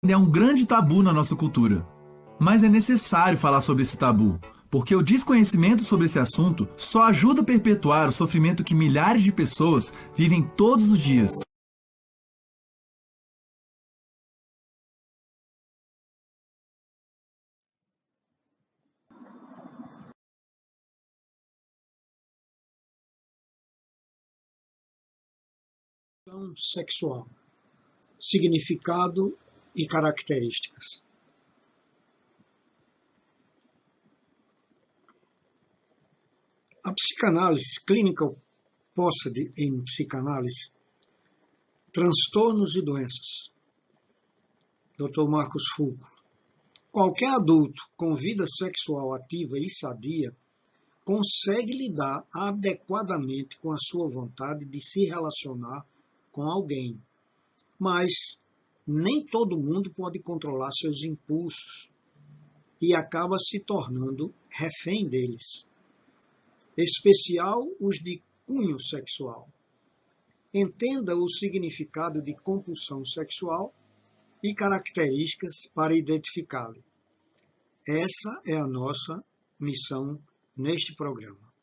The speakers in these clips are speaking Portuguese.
É um grande tabu na nossa cultura. Mas é necessário falar sobre esse tabu, porque o desconhecimento sobre esse assunto só ajuda a perpetuar o sofrimento que milhares de pessoas vivem todos os dias. Sexual, significado e características. A psicanálise clínica posta em psicanálise, transtornos e doenças. Dr. Marcos Fulco. Qualquer adulto com vida sexual ativa e sadia consegue lidar adequadamente com a sua vontade de se relacionar com alguém, mas nem todo mundo pode controlar seus impulsos e acaba se tornando refém deles, especial os de cunho sexual. Entenda o significado de compulsão sexual e características para identificá-la. Essa é a nossa missão neste programa.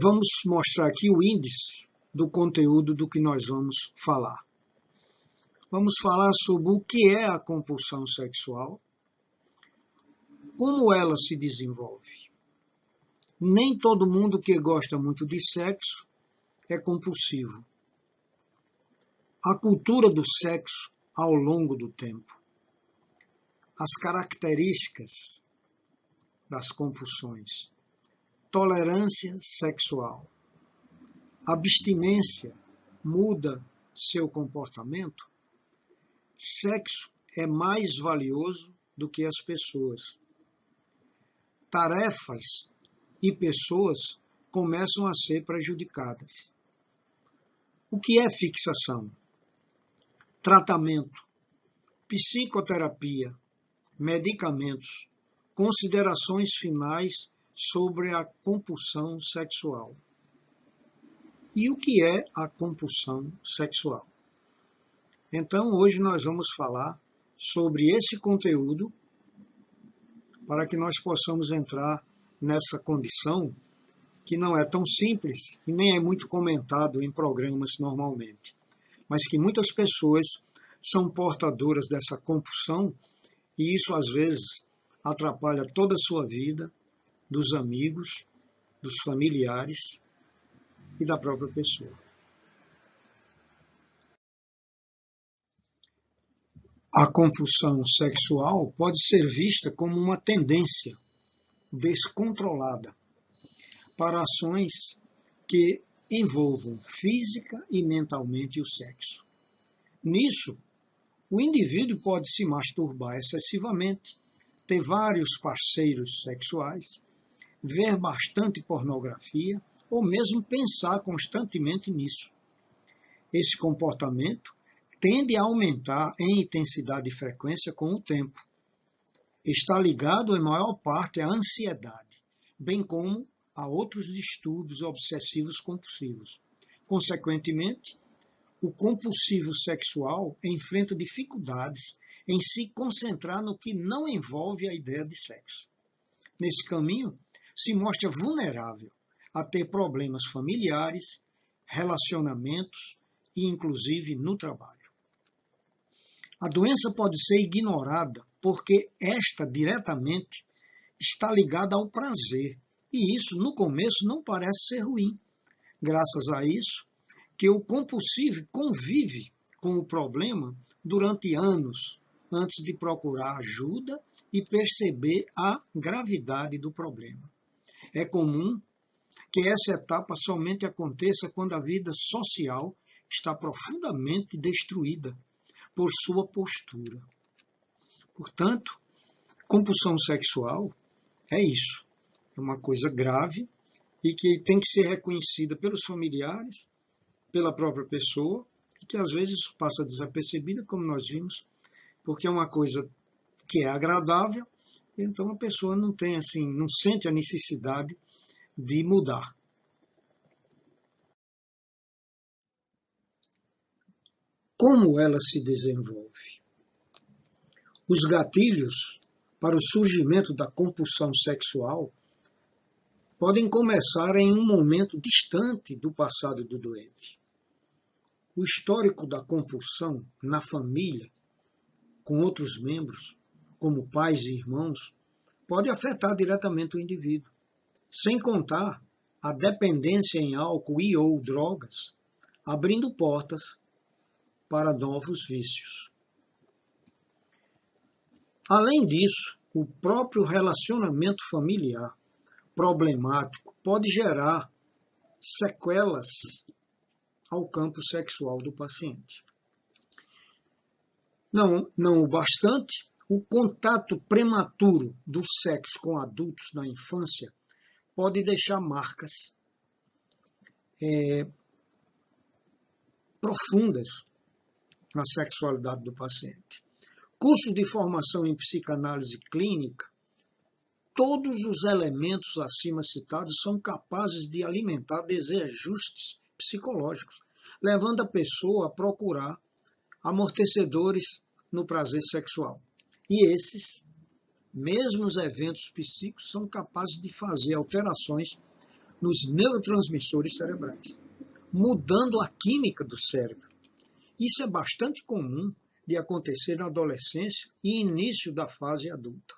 Vamos mostrar aqui o índice do conteúdo do que nós vamos falar. Vamos falar sobre o que é a compulsão sexual, como ela se desenvolve. Nem todo mundo que gosta muito de sexo é compulsivo. A cultura do sexo ao longo do tempo. As características das compulsões. Tolerância sexual. Abstinência muda seu comportamento. Sexo é mais valioso do que as pessoas. Tarefas e pessoas começam a ser prejudicadas. O que é fixação? Tratamento, psicoterapia, medicamentos, considerações finais sobre a compulsão sexual. E o que é a compulsão sexual? Então, hoje nós vamos falar sobre esse conteúdo para que nós possamos entrar nessa condição que não é tão simples e nem é muito comentado em programas normalmente, mas que muitas pessoas são portadoras dessa compulsão e isso às vezes atrapalha toda a sua vida, dos amigos, dos familiares e da própria pessoa. A compulsão sexual pode ser vista como uma tendência descontrolada para ações que envolvam física e mentalmente o sexo. Nisso, o indivíduo pode se masturbar excessivamente, ter vários parceiros sexuais, ver bastante pornografia ou mesmo pensar constantemente nisso. Esse comportamento tende a aumentar em intensidade e frequência com o tempo. Está ligado, em maior parte, à ansiedade, bem como a outros distúrbios obsessivos compulsivos. Consequentemente, o compulsivo sexual enfrenta dificuldades em se concentrar no que não envolve a ideia de sexo. Nesse caminho, se mostra vulnerável a ter problemas familiares, relacionamentos e, inclusive, no trabalho. A doença pode ser ignorada porque esta diretamente está ligada ao prazer, e isso, no começo, não parece ser ruim. Graças a isso, que o compulsivo convive com o problema durante anos, antes de procurar ajuda e perceber a gravidade do problema. É comum que essa etapa somente aconteça quando a vida social está profundamente destruída por sua postura. Portanto, compulsão sexual é isso. É uma coisa grave e que tem que ser reconhecida pelos familiares, pela própria pessoa, e que às vezes passa desapercebida, como nós vimos, porque é uma coisa que é agradável, então a pessoa não tem assim, não sente a necessidade de mudar. como ela se desenvolve. Os gatilhos para o surgimento da compulsão sexual podem começar em um momento distante do passado do doente. O histórico da compulsão na família, com outros membros, como pais e irmãos, pode afetar diretamente o indivíduo, sem contar a dependência em álcool e ou drogas, abrindo portas para novos vícios. Além disso, o próprio relacionamento familiar problemático pode gerar sequelas ao campo sexual do paciente. Não o bastante, o contato prematuro do sexo com adultos na infância pode deixar marcas profundas na sexualidade do paciente. Curso de formação em psicanálise clínica, todos os elementos acima citados são capazes de alimentar desajustes psicológicos, levando a pessoa a procurar amortecedores no prazer sexual. E esses mesmos eventos psíquicos são capazes de fazer alterações nos neurotransmissores cerebrais, mudando a química do cérebro. Isso é bastante comum de acontecer na adolescência e início da fase adulta.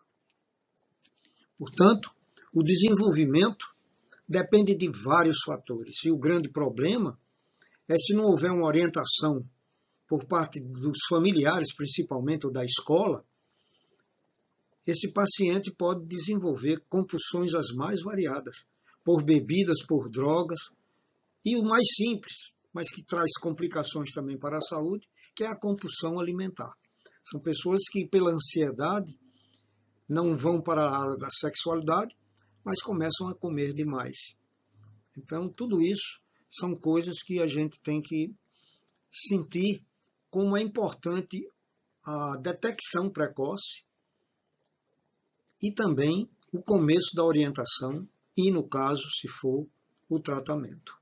Portanto, o desenvolvimento depende de vários fatores, e o grande problema é se não houver uma orientação por parte dos familiares, principalmente, ou da escola, esse paciente pode desenvolver compulsões as mais variadas, por bebidas, por drogas, e o mais simples, mas que traz complicações também para a saúde, que é a compulsão alimentar. São pessoas que, pela ansiedade, não vão para a área da sexualidade, mas começam a comer demais. Então, tudo isso são coisas que a gente tem que sentir como é importante a detecção precoce e também o começo da orientação e, no caso, se for, o tratamento.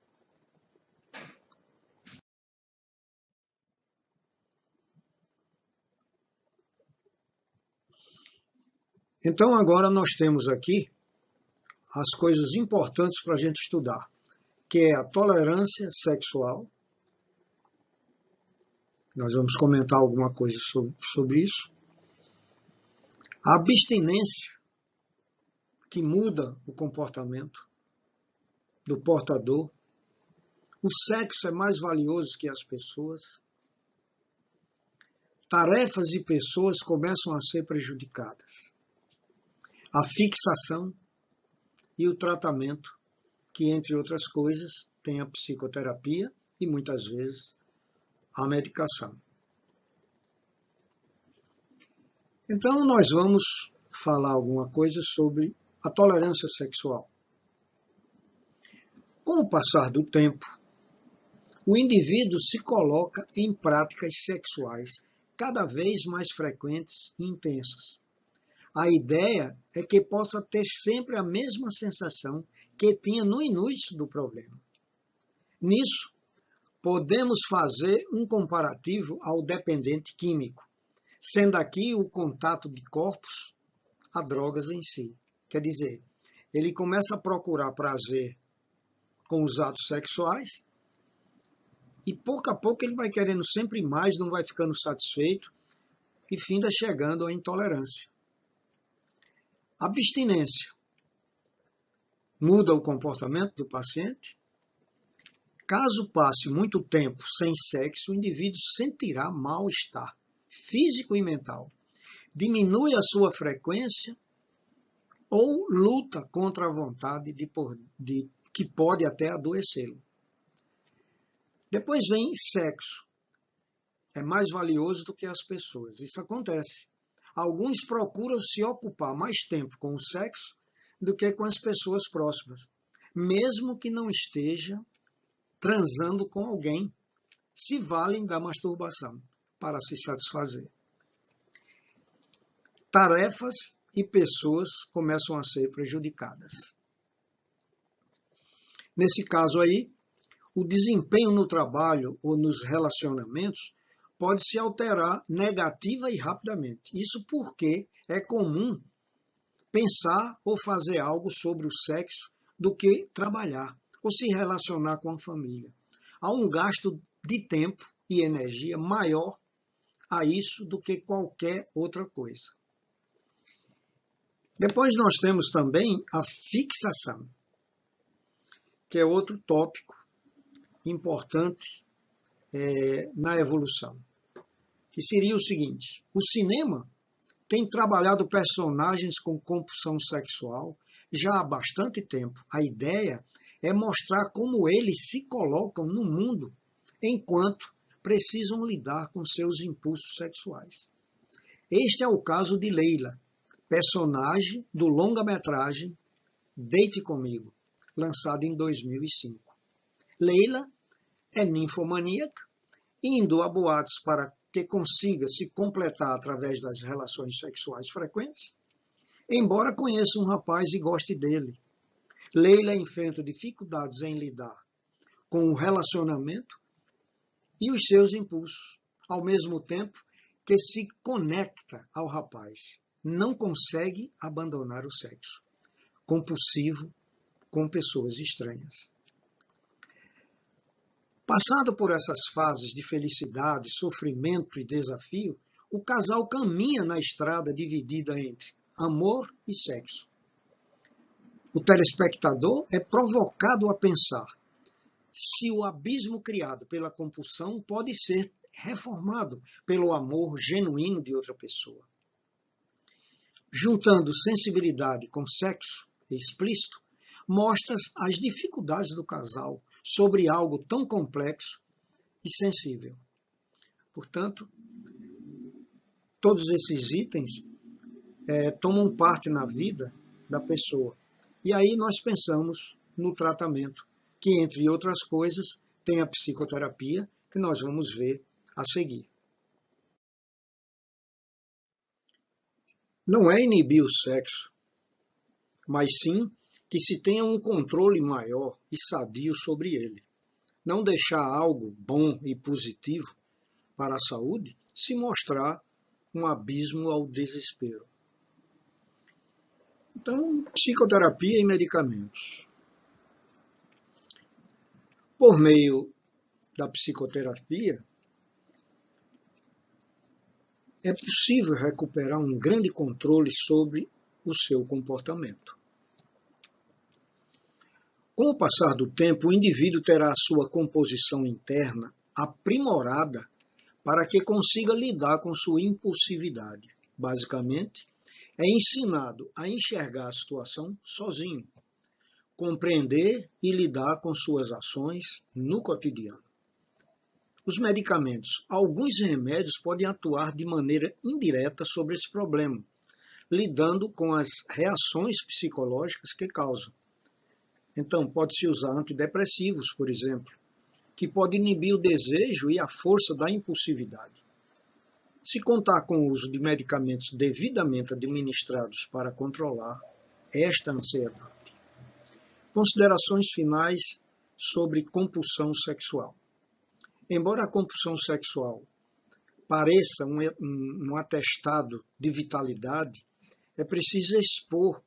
Então, agora nós temos aqui as coisas importantes para a gente estudar, que é a tolerância sexual. Nós vamos comentar alguma coisa sobre isso. A abstinência, que muda o comportamento do portador. O sexo é mais valioso que as pessoas. Tarefas e pessoas começam a ser prejudicadas. A fixação e o tratamento, que, entre outras coisas, tem a psicoterapia e, muitas vezes, a medicação. Então, nós vamos falar alguma coisa sobre a tolerância sexual. Com o passar do tempo, o indivíduo se coloca em práticas sexuais cada vez mais frequentes e intensas. A ideia é que possa ter sempre a mesma sensação que tinha no início do problema. Nisso, podemos fazer um comparativo ao dependente químico, sendo aqui o contato de corpos a drogas em si. Quer dizer, ele começa a procurar prazer com os atos sexuais e pouco a pouco ele vai querendo sempre mais, não vai ficando satisfeito e finda chegando à intolerância. Abstinência muda o comportamento do paciente. Caso passe muito tempo sem sexo, o indivíduo sentirá mal-estar físico e mental, diminui a sua frequência ou luta contra a vontade que pode até adoecê-lo. Depois vem sexo. É mais valioso do que as pessoas. Isso acontece. Alguns procuram se ocupar mais tempo com o sexo do que com as pessoas próximas, mesmo que não esteja transando com alguém, se valem da masturbação para se satisfazer. Tarefas e pessoas começam a ser prejudicadas. Nesse caso aí, o desempenho no trabalho ou nos relacionamentos pode se alterar negativa e rapidamente. Isso porque é comum pensar ou fazer algo sobre o sexo do que trabalhar ou se relacionar com a família. Há um gasto de tempo e energia maior a isso do que qualquer outra coisa. Depois nós temos também a fixação, que é outro tópico importante na evolução, que seria o seguinte: o cinema tem trabalhado personagens com compulsão sexual já há bastante tempo. A ideia é mostrar como eles se colocam no mundo enquanto precisam lidar com seus impulsos sexuais. Este é o caso de Leila, personagem do longa-metragem Deite Comigo, lançado em 2005. Leila é ninfomaníaca, indo a boatos para que consiga se completar através das relações sexuais frequentes, embora conheça um rapaz e goste dele. Leila enfrenta dificuldades em lidar com o relacionamento e os seus impulsos, ao mesmo tempo que se conecta ao rapaz. Não consegue abandonar o sexo compulsivo com pessoas estranhas. Passado por essas fases de felicidade, sofrimento e desafio, o casal caminha na estrada dividida entre amor e sexo. O telespectador é provocado a pensar se o abismo criado pela compulsão pode ser reformado pelo amor genuíno de outra pessoa. Juntando sensibilidade com sexo explícito, mostra as dificuldades do casal sobre algo tão complexo e sensível. Portanto, todos esses itens tomam parte na vida da pessoa. E aí nós pensamos no tratamento, que, entre outras coisas, tem a psicoterapia, que nós vamos ver a seguir. Não é inibir o sexo, mas sim que se tenha um controle maior e sadio sobre ele. Não deixar algo bom e positivo para a saúde se mostrar um abismo ao desespero. Então, psicoterapia e medicamentos. Por meio da psicoterapia, é possível recuperar um grande controle sobre o seu comportamento. Com o passar do tempo, o indivíduo terá a sua composição interna aprimorada para que consiga lidar com sua impulsividade. Basicamente, é ensinado a enxergar a situação sozinho, compreender e lidar com suas ações no cotidiano. Os medicamentos, alguns remédios podem atuar de maneira indireta sobre esse problema, lidando com as reações psicológicas que causam. Então, pode-se usar antidepressivos, por exemplo, que podem inibir o desejo e a força da impulsividade. Se contar com o uso de medicamentos devidamente administrados para controlar esta ansiedade. Considerações finais sobre compulsão sexual. Embora a compulsão sexual pareça um atestado de vitalidade, é preciso expor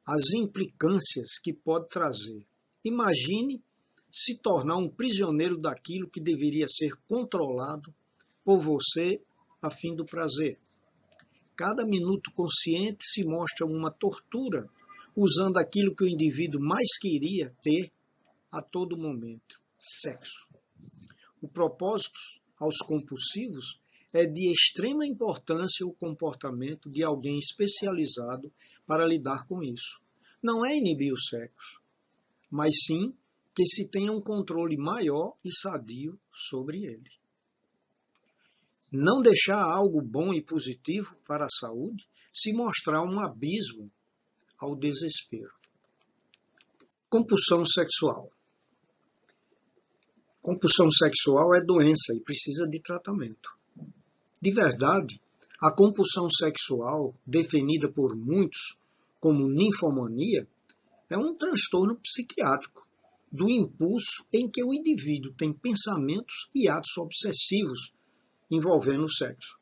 as implicâncias que pode trazer. Imagine se tornar um prisioneiro daquilo que deveria ser controlado por você a fim do prazer. Cada minuto consciente se mostra uma tortura, usando aquilo que o indivíduo mais queria ter a todo momento: sexo. O propósito aos compulsivos é de extrema importância o comportamento de alguém especializado para lidar com isso. Não é inibir o sexo, mas sim que se tenha um controle maior e sadio sobre ele. Não deixar algo bom e positivo para a saúde se mostrar um abismo ao desespero. Compulsão sexual. Compulsão sexual é doença e precisa de tratamento. De verdade, a compulsão sexual, definida por muitos como ninfomania, é um transtorno psiquiátrico do impulso em que o indivíduo tem pensamentos e atos obsessivos envolvendo o sexo.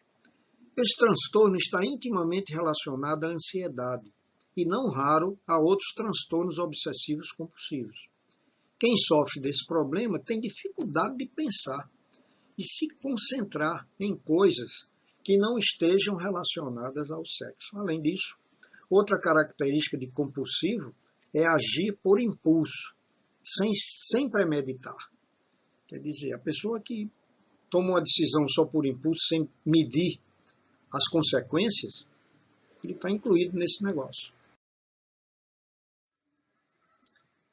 Esse transtorno está intimamente relacionado à ansiedade e, não raro, a outros transtornos obsessivos compulsivos. Quem sofre desse problema tem dificuldade de pensar e se concentrar em coisas que não estejam relacionadas ao sexo. Além disso, outra característica de compulsivo é agir por impulso, sem premeditar. Quer dizer, a pessoa que toma uma decisão só por impulso, sem medir as consequências, ele está incluído nesse negócio.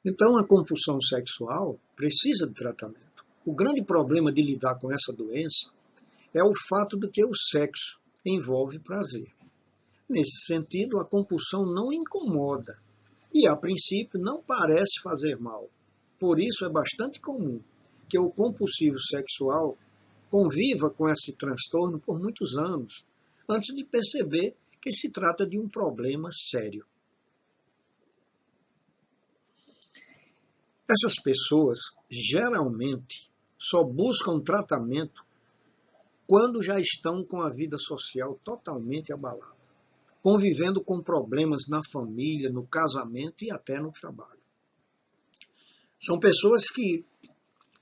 Então, a compulsão sexual precisa de tratamento. O grande problema de lidar com essa doença é o fato de que o sexo envolve prazer. Nesse sentido, a compulsão não incomoda e, a princípio, não parece fazer mal. Por isso, é bastante comum que o compulsivo sexual conviva com esse transtorno por muitos anos, antes de perceber que se trata de um problema sério. Essas pessoas, geralmente, só buscam tratamento quando já estão com a vida social totalmente abalada, convivendo com problemas na família, no casamento e até no trabalho. São pessoas que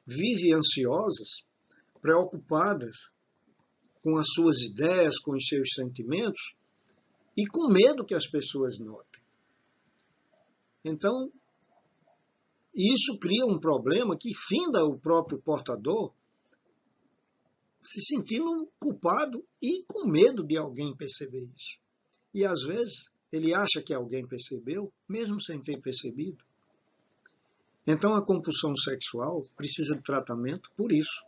vivem ansiosas, preocupadas com as suas ideias, com os seus sentimentos e com medo que as pessoas notem. Então, isso cria um problema que finda o próprio portador se sentindo culpado e com medo de alguém perceber isso. E às vezes ele acha que alguém percebeu, mesmo sem ter percebido. Então a compulsão sexual precisa de tratamento por isso.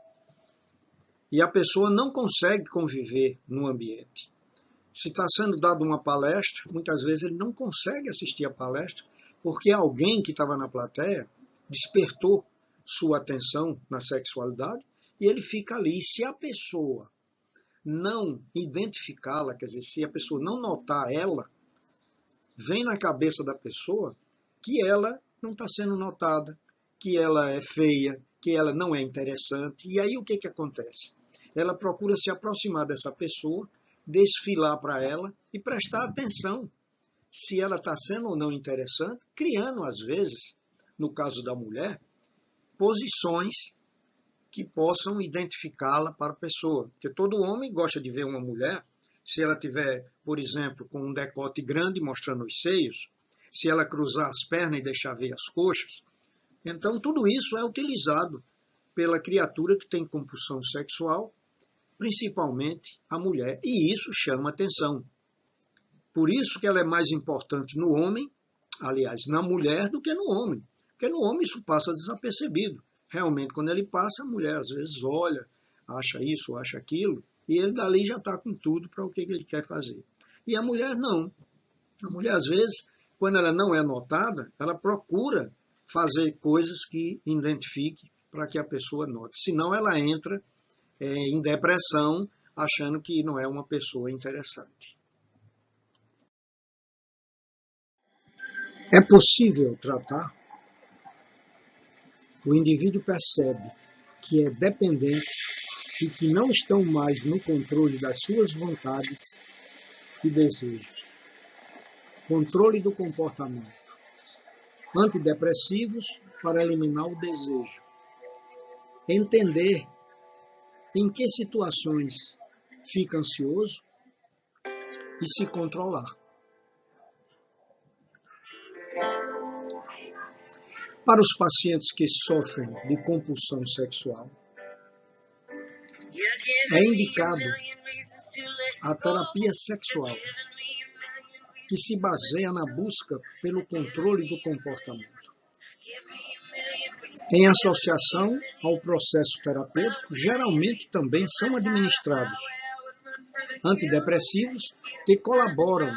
E a pessoa não consegue conviver no ambiente. Se está sendo dada uma palestra, muitas vezes ele não consegue assistir a palestra porque alguém que estava na plateia despertou sua atenção na sexualidade e ele fica ali. E se a pessoa não identificá-la, quer dizer, se a pessoa não notar ela, vem na cabeça da pessoa que ela não está sendo notada, que ela é feia, que ela não é interessante. E aí o que acontece? Ela procura se aproximar dessa pessoa, desfilar para ela e prestar atenção se ela está sendo ou não interessante, criando, às vezes, no caso da mulher, posições que possam identificá-la para a pessoa. Porque todo homem gosta de ver uma mulher, se ela tiver, por exemplo, com um decote grande mostrando os seios, se ela cruzar as pernas e deixar ver as coxas. Então, tudo isso é utilizado pela criatura que tem compulsão sexual, principalmente a mulher, e isso chama atenção. Por isso que ela é mais importante no homem, aliás, na mulher, do que no homem. Porque no homem isso passa desapercebido. Realmente, quando ele passa, a mulher às vezes olha, acha isso, acha aquilo, e ele dali já está com tudo para o que ele quer fazer. E a mulher não. A mulher, às vezes, quando ela não é notada, ela procura fazer coisas que identifique para que a pessoa note. Senão ela entra em depressão, achando que não é uma pessoa interessante. É possível tratar? O indivíduo percebe que é dependente e que não estão mais no controle das suas vontades e desejos. Controle do comportamento. Antidepressivos para eliminar o desejo. Entender em que situações fica ansioso e se controlar. Para os pacientes que sofrem de compulsão sexual, é indicado a terapia sexual, que se baseia na busca pelo controle do comportamento. Em associação ao processo terapêutico, geralmente também são administrados antidepressivos que colaboram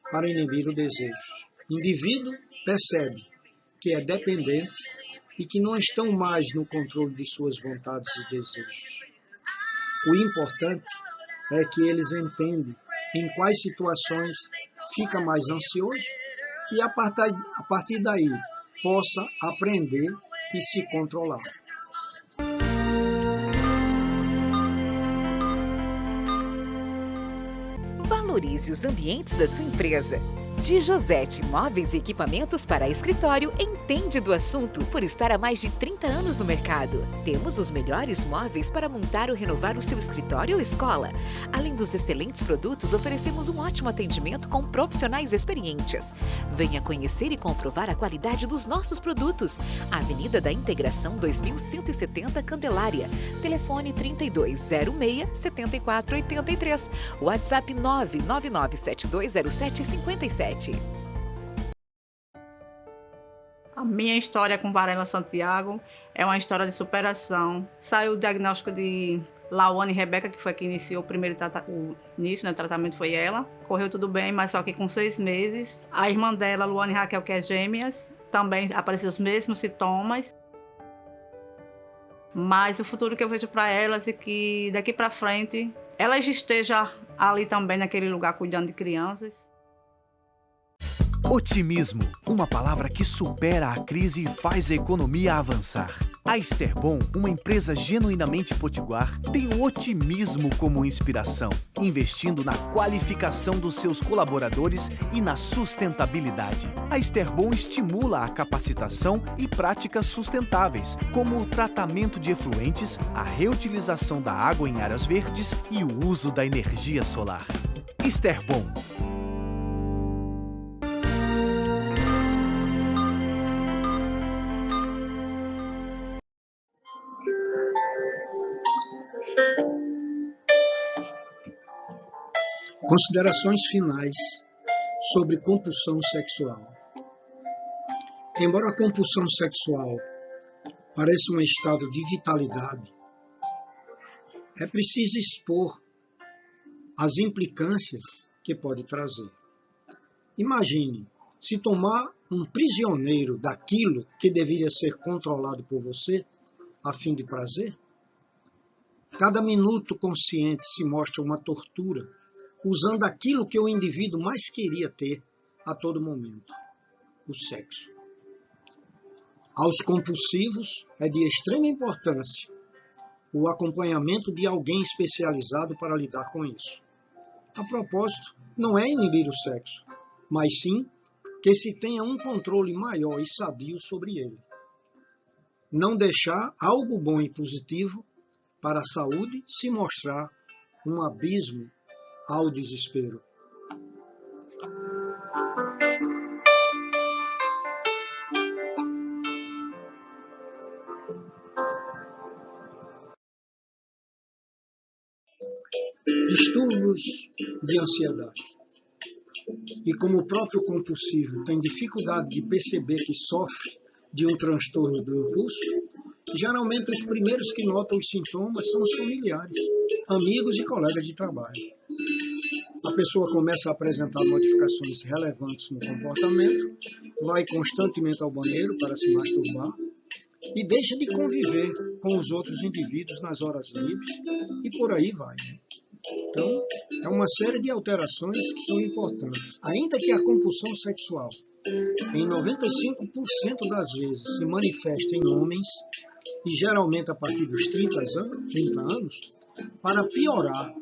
para inibir o desejo. O indivíduo percebe que é dependente e que não estão mais no controle de suas vontades e desejos. O importante é que eles entendem em quais situações fica mais ansioso e a partir daí possa aprender e se controlar. Valorize os ambientes da sua empresa. De Josete Móveis e Equipamentos para Escritório entende do assunto por estar há mais de 30 anos no mercado. Temos os melhores móveis para montar ou renovar o seu escritório ou escola. Além dos excelentes produtos, oferecemos um ótimo atendimento com profissionais experientes. Venha conhecer e comprovar a qualidade dos nossos produtos. Avenida da Integração 2170 Candelária. Telefone 3206-7483. WhatsApp 999720757. A minha história com Varela Santiago é uma história de superação. Saiu o diagnóstico de Lawane Rebeca, que foi quem iniciou o início, o tratamento foi ela. Correu tudo bem, mas só que com 6 meses, a irmã dela, Luane Raquel, que é gêmeas, também apareceu os mesmos sintomas. Mas o futuro que eu vejo para elas é que daqui para frente elas estejam ali também naquele lugar cuidando de crianças. Otimismo, uma palavra que supera a crise e faz a economia avançar. A Esterbom, uma empresa genuinamente potiguar, tem o otimismo como inspiração, investindo na qualificação dos seus colaboradores e na sustentabilidade. A Esterbom estimula a capacitação e práticas sustentáveis, como o tratamento de efluentes, a reutilização da água em áreas verdes e o uso da energia solar. Esterbom. Considerações finais sobre compulsão sexual. Embora a compulsão sexual pareça um estado de vitalidade, é preciso expor as implicâncias que pode trazer. Imagine se tomar um prisioneiro daquilo que deveria ser controlado por você a fim de prazer. Cada minuto consciente se mostra uma tortura, usando aquilo que o indivíduo mais queria ter a todo momento, o sexo. Aos compulsivos é de extrema importância o acompanhamento de alguém especializado para lidar com isso. A propósito, não é inibir o sexo, mas sim que se tenha um controle maior e sadio sobre ele. Não deixar algo bom e positivo para a saúde se mostrar um abismo ao desespero. Distúrbios de ansiedade. E como o próprio compulsivo tem dificuldade de perceber que sofre de um transtorno do impulso, geralmente os primeiros que notam os sintomas são os familiares, amigos e colegas de trabalho. A pessoa começa a apresentar modificações relevantes no comportamento, vai constantemente ao banheiro para se masturbar e deixa de conviver com os outros indivíduos nas horas livres e por aí vai. Então, é uma série de alterações que são importantes. Ainda que a compulsão sexual, em 95% das vezes, se manifesta em homens, e geralmente a partir dos 30 anos, para piorar,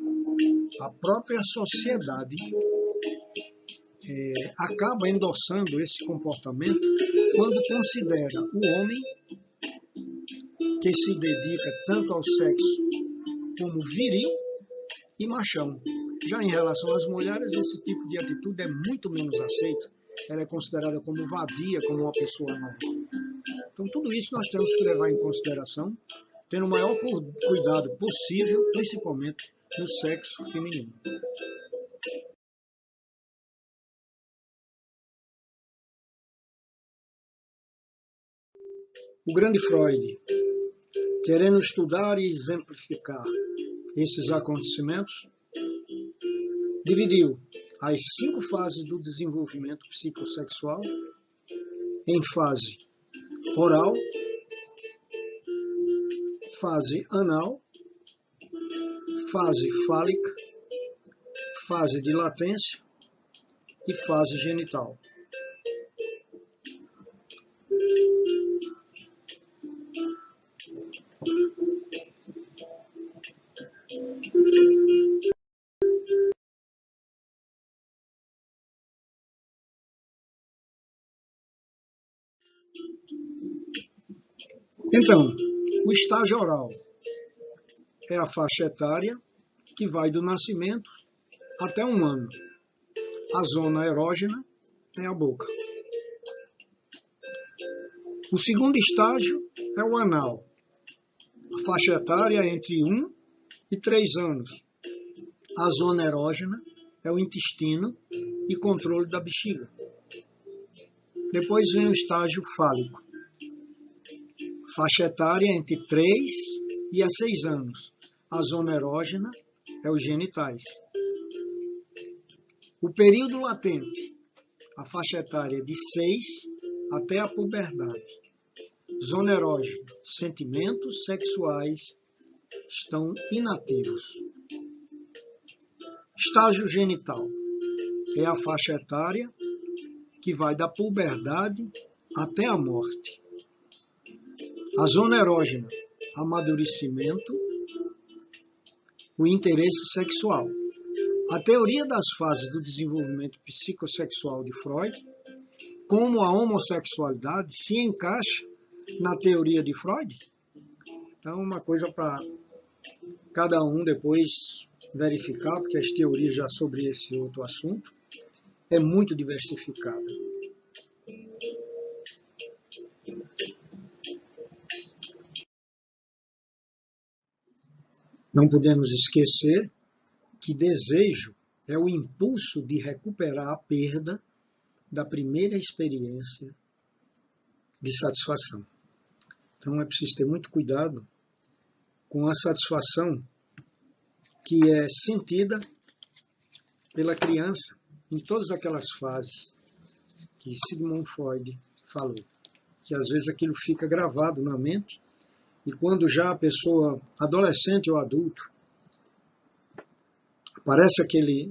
a própria sociedade acaba endossando esse comportamento quando considera o homem que se dedica tanto ao sexo como viril e machão. Já em relação às mulheres, esse tipo de atitude é muito menos aceito. Ela é considerada como vadia, como uma pessoa normal. Então, tudo isso nós temos que levar em consideração, tendo o maior cuidado possível, principalmente no sexo feminino. O grande Freud, querendo estudar e exemplificar esses acontecimentos, dividiu as 5 fases do desenvolvimento psicossexual em fase oral, fase anal, fase fálica, fase de latência e fase genital. Então, o estágio oral é a faixa etária que vai do nascimento até 1 ano. A zona erógena é a boca. O segundo estágio é o anal. A faixa etária é entre 1 e 3 anos. A zona erógena é o intestino e controle da bexiga. Depois vem o estágio fálico. Faixa etária é entre 3 e 6 anos. A zona erógena é os genitais. O período latente. A faixa etária é de 6 até a puberdade. Zona erógena. Sentimentos sexuais estão inativos. Estágio genital. É a faixa etária que vai da puberdade até a morte. A zona erógena, amadurecimento, o interesse sexual. A teoria das fases do desenvolvimento psicossexual de Freud, como a homossexualidade, se encaixa na teoria de Freud. Então, uma coisa para cada um depois verificar, porque as teorias já sobre esse outro assunto é muito diversificada. Não podemos esquecer que desejo é o impulso de recuperar a perda da primeira experiência de satisfação. Então é preciso ter muito cuidado com a satisfação que é sentida pela criança em todas aquelas fases que Sigmund Freud falou, que às vezes aquilo fica gravado na mente e quando já a pessoa adolescente ou adulto aparece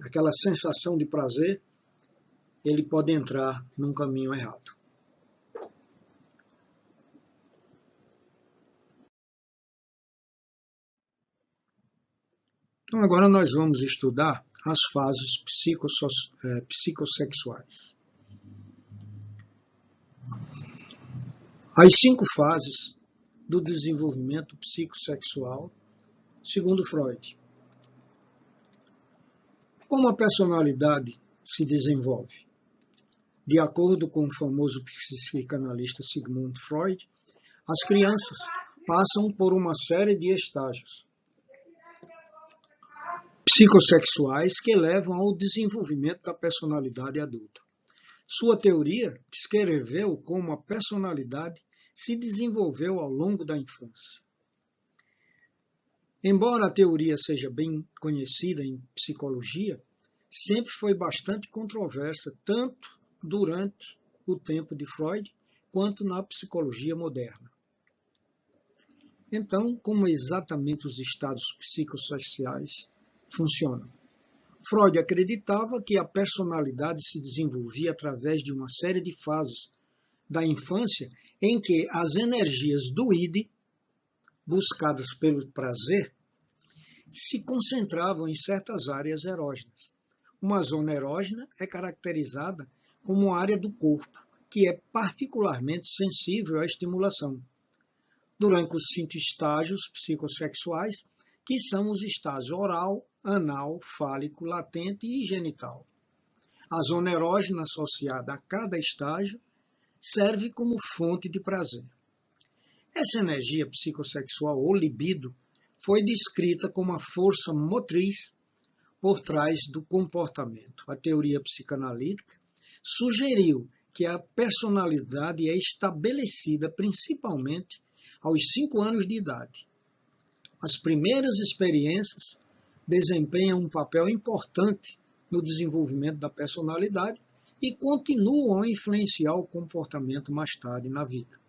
aquela sensação de prazer, ele pode entrar num caminho errado. Então agora nós vamos estudar as fases psicossexuais. As 5 fases do desenvolvimento psicossexual, segundo Freud. Como a personalidade se desenvolve? De acordo com o famoso psicanalista Sigmund Freud, as crianças passam por uma série de estágios psicossexuais que levam ao desenvolvimento da personalidade adulta. Sua teoria descreveu como a personalidade se desenvolveu ao longo da infância. Embora a teoria seja bem conhecida em psicologia, sempre foi bastante controversa, tanto durante o tempo de Freud, quanto na psicologia moderna. Então, como exatamente os estados psicossociais funcionam? Freud acreditava que a personalidade se desenvolvia através de uma série de fases da infância em que as energias do id, buscadas pelo prazer, se concentravam em certas áreas erógenas. Uma zona erógena é caracterizada como uma área do corpo que é particularmente sensível à estimulação. Durante os 5 estágios psicossexuais, que são os estágios oral, anal, fálico, latente e genital. A zona erógena associada a cada estágio serve como fonte de prazer. Essa energia psicossexual ou libido foi descrita como a força motriz por trás do comportamento. A teoria psicanalítica sugeriu que a personalidade é estabelecida principalmente aos 5 anos de idade. As primeiras experiências desempenham um papel importante no desenvolvimento da personalidade e continuam a influenciar o comportamento mais tarde na vida.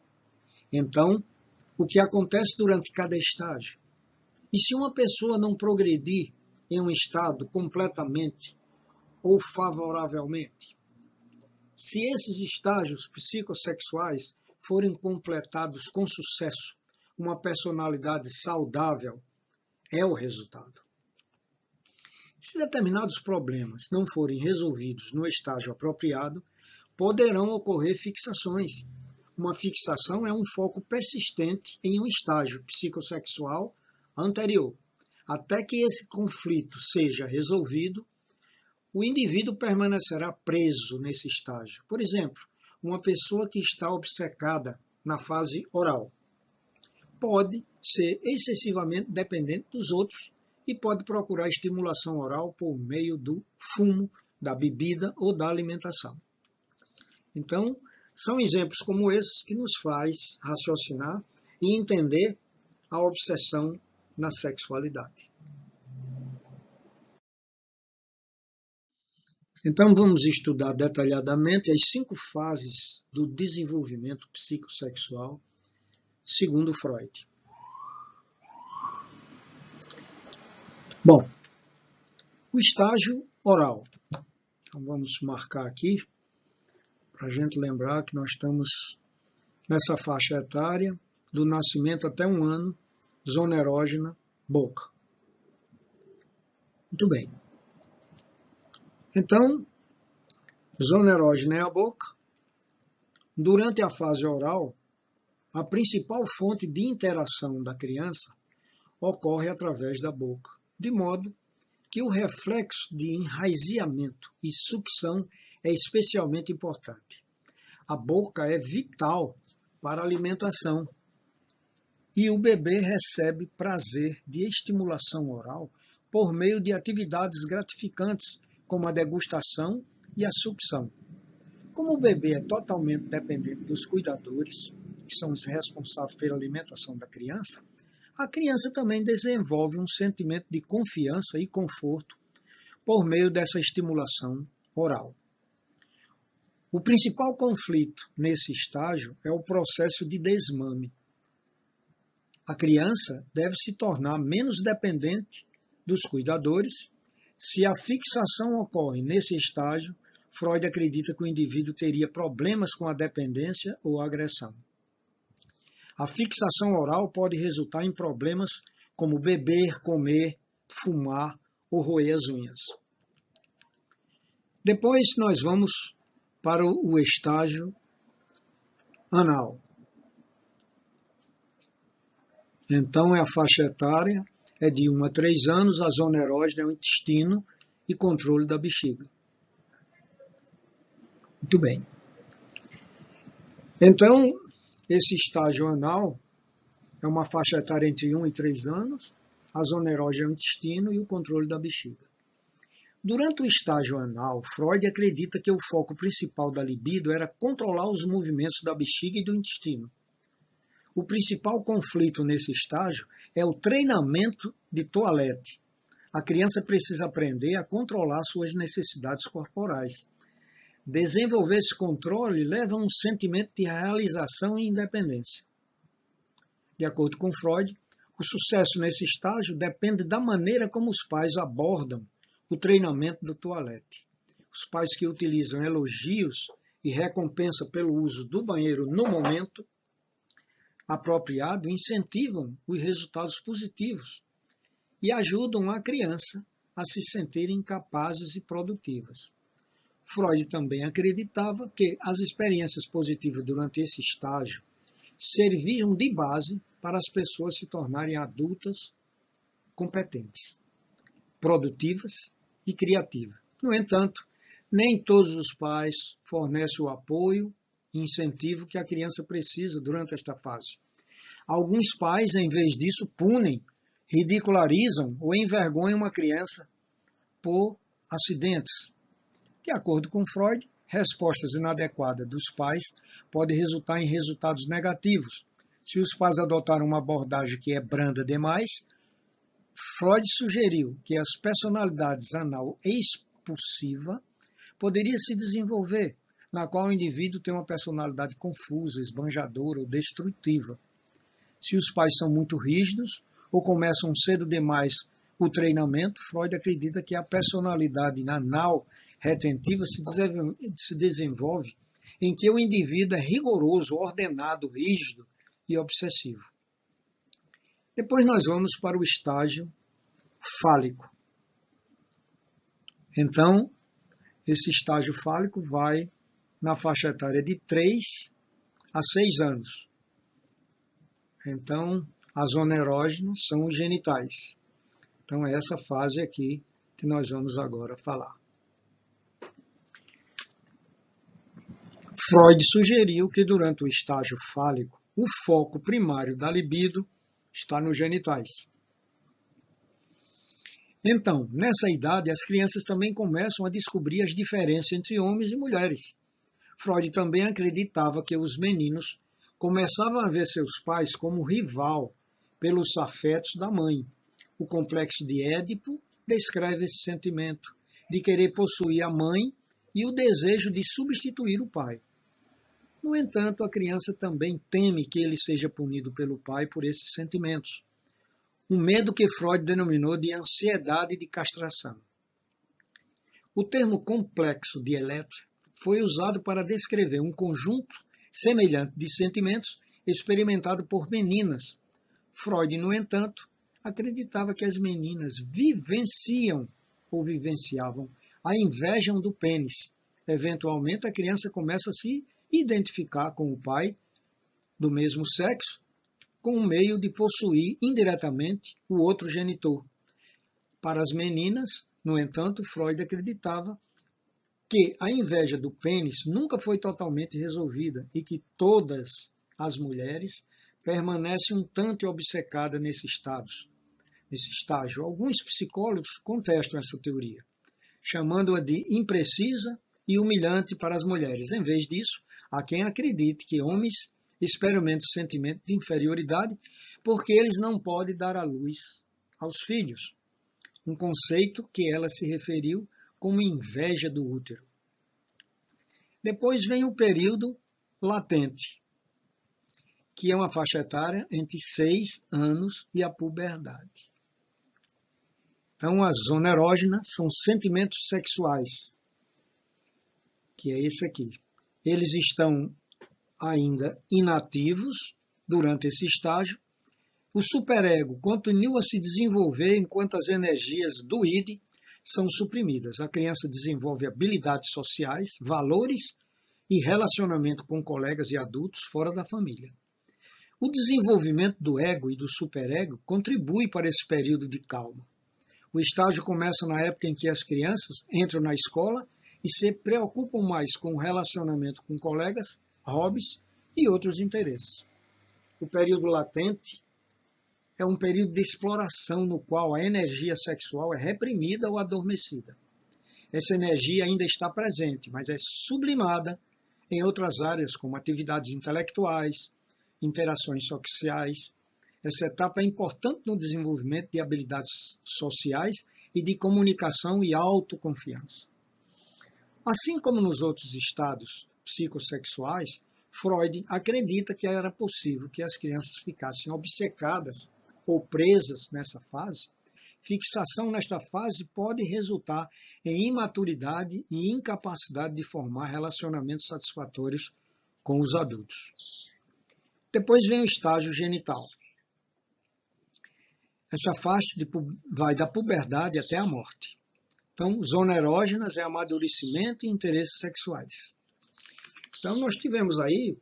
Então, o que acontece durante cada estágio? E se uma pessoa não progredir em um estado completamente ou favoravelmente? Se esses estágios psicossexuais forem completados com sucesso, uma personalidade saudável é o resultado. Se determinados problemas não forem resolvidos no estágio apropriado, poderão ocorrer fixações, Uma fixação é um foco persistente em um estágio psicossexual anterior. Até que esse conflito seja resolvido, o indivíduo permanecerá preso nesse estágio. Por exemplo, uma pessoa que está obcecada na fase oral pode ser excessivamente dependente dos outros e pode procurar estimulação oral por meio do fumo, da bebida ou da alimentação. Então, são exemplos como esses que nos faz raciocinar e entender a obsessão na sexualidade. Então, vamos estudar detalhadamente as 5 fases do desenvolvimento psicossexual, segundo Freud. Bom, o estágio oral. Então, vamos marcar aqui, para a gente lembrar que nós estamos nessa faixa etária, do nascimento até 1 ano, zona erógena, boca. Muito bem. Então, zona erógena é a boca. Durante a fase oral, a principal fonte de interação da criança ocorre através da boca, de modo que o reflexo de enraizamento e sucção é especialmente importante. A boca é vital para a alimentação e o bebê recebe prazer de estimulação oral por meio de atividades gratificantes, como a degustação e a sucção. Como o bebê é totalmente dependente dos cuidadores, que são os responsáveis pela alimentação da criança, a criança também desenvolve um sentimento de confiança e conforto por meio dessa estimulação oral. O principal conflito nesse estágio é o processo de desmame. A criança deve se tornar menos dependente dos cuidadores. Se a fixação ocorre nesse estágio, Freud acredita que o indivíduo teria problemas com a dependência ou a agressão. A fixação oral pode resultar em problemas como beber, comer, fumar ou roer as unhas. Depois nós vamos para o estágio anal. Então a faixa etária é de 1 a 3 anos, a zona erógena é o intestino e controle da bexiga. Muito bem. Então, esse estágio anal é uma faixa etária entre 1 e 3 anos, a zona erógena é o intestino e o controle da bexiga. Durante o estágio anal, Freud acredita que o foco principal da libido era controlar os movimentos da bexiga e do intestino. O principal conflito nesse estágio é o treinamento de toalete. A criança precisa aprender a controlar suas necessidades corporais. Desenvolver esse controle leva a um sentimento de realização e independência. De acordo com Freud, o sucesso nesse estágio depende da maneira como os pais abordam o treinamento do toalete. Os pais que utilizam elogios e recompensa pelo uso do banheiro no momento apropriado incentivam os resultados positivos e ajudam a criança a se sentirem capazes e produtivas. Freud também acreditava que as experiências positivas durante esse estágio serviam de base para as pessoas se tornarem adultas competentes, produtivas e criativas. No entanto, nem todos os pais fornecem o apoio e incentivo que a criança precisa durante esta fase. Alguns pais, em vez disso, punem, ridicularizam ou envergonham uma criança por acidentes. De acordo com Freud, respostas inadequadas dos pais podem resultar em resultados negativos. Se os pais adotaram uma abordagem que é branda demais, Freud sugeriu que as personalidades anal expulsiva poderia se desenvolver, na qual o indivíduo tem uma personalidade confusa, esbanjadora ou destrutiva. Se os pais são muito rígidos ou começam cedo demais o treinamento, Freud acredita que a personalidade anal retentiva se desenvolve em que o indivíduo é rigoroso, ordenado, rígido e obsessivo. Depois nós vamos para o estágio fálico. Então, esse estágio fálico vai na faixa etária de 3 a 6 anos. Então, as zona erógena são os genitais. Então, é essa fase aqui que nós vamos agora falar. Freud sugeriu que durante o estágio fálico, o foco primário da libido está nos genitais. Então, nessa idade, as crianças também começam a descobrir as diferenças entre homens e mulheres. Freud também acreditava que os meninos começavam a ver seus pais como rival pelos afetos da mãe. O complexo de Édipo descreve esse sentimento de querer possuir a mãe e o desejo de substituir o pai. No entanto, a criança também teme que ele seja punido pelo pai por esses sentimentos. Um medo que Freud denominou de ansiedade de castração. O termo complexo de Electra foi usado para descrever um conjunto semelhante de sentimentos experimentado por meninas. Freud, no entanto, acreditava que as meninas vivenciavam a inveja do pênis. Eventualmente, a criança começa a se identificar com o pai do mesmo sexo, com o meio de possuir indiretamente o outro genitor. Para as meninas, no entanto, Freud acreditava que a inveja do pênis nunca foi totalmente resolvida e que todas as mulheres permanecem um tanto obcecadas nesse estágio. Alguns psicólogos contestam essa teoria, chamando-a de imprecisa e humilhante para as mulheres. Em vez disso, há quem acredite que homens experimentam sentimento de inferioridade porque eles não podem dar à luz aos filhos, um conceito que ela se referiu como inveja do útero. Depois vem o período latente, que é uma faixa etária entre 6 anos e a puberdade. Então, a zona erógena são sentimentos sexuais, que é esse aqui. Eles estão ainda inativos durante esse estágio. O superego continua a se desenvolver enquanto as energias do id são suprimidas. A criança desenvolve habilidades sociais, valores e relacionamento com colegas e adultos fora da família. O desenvolvimento do ego e do superego contribui para esse período de calma. O estágio começa na época em que as crianças entram na escola e se preocupam mais com o relacionamento com colegas, hobbies e outros interesses. O período latente é um período de exploração no qual a energia sexual é reprimida ou adormecida. Essa energia ainda está presente, mas é sublimada em outras áreas, como atividades intelectuais, interações sociais. Essa etapa é importante no desenvolvimento de habilidades sociais e de comunicação e autoconfiança. Assim como nos outros estados psicossexuais, Freud acredita que era possível que as crianças ficassem obcecadas ou presas nessa fase. Fixação nesta fase pode resultar em imaturidade e incapacidade de formar relacionamentos satisfatórios com os adultos. Depois vem o estágio genital. Essa fase vai da puberdade até a morte. Então, zonas erógenas é amadurecimento e interesses sexuais. Então, nós tivemos aí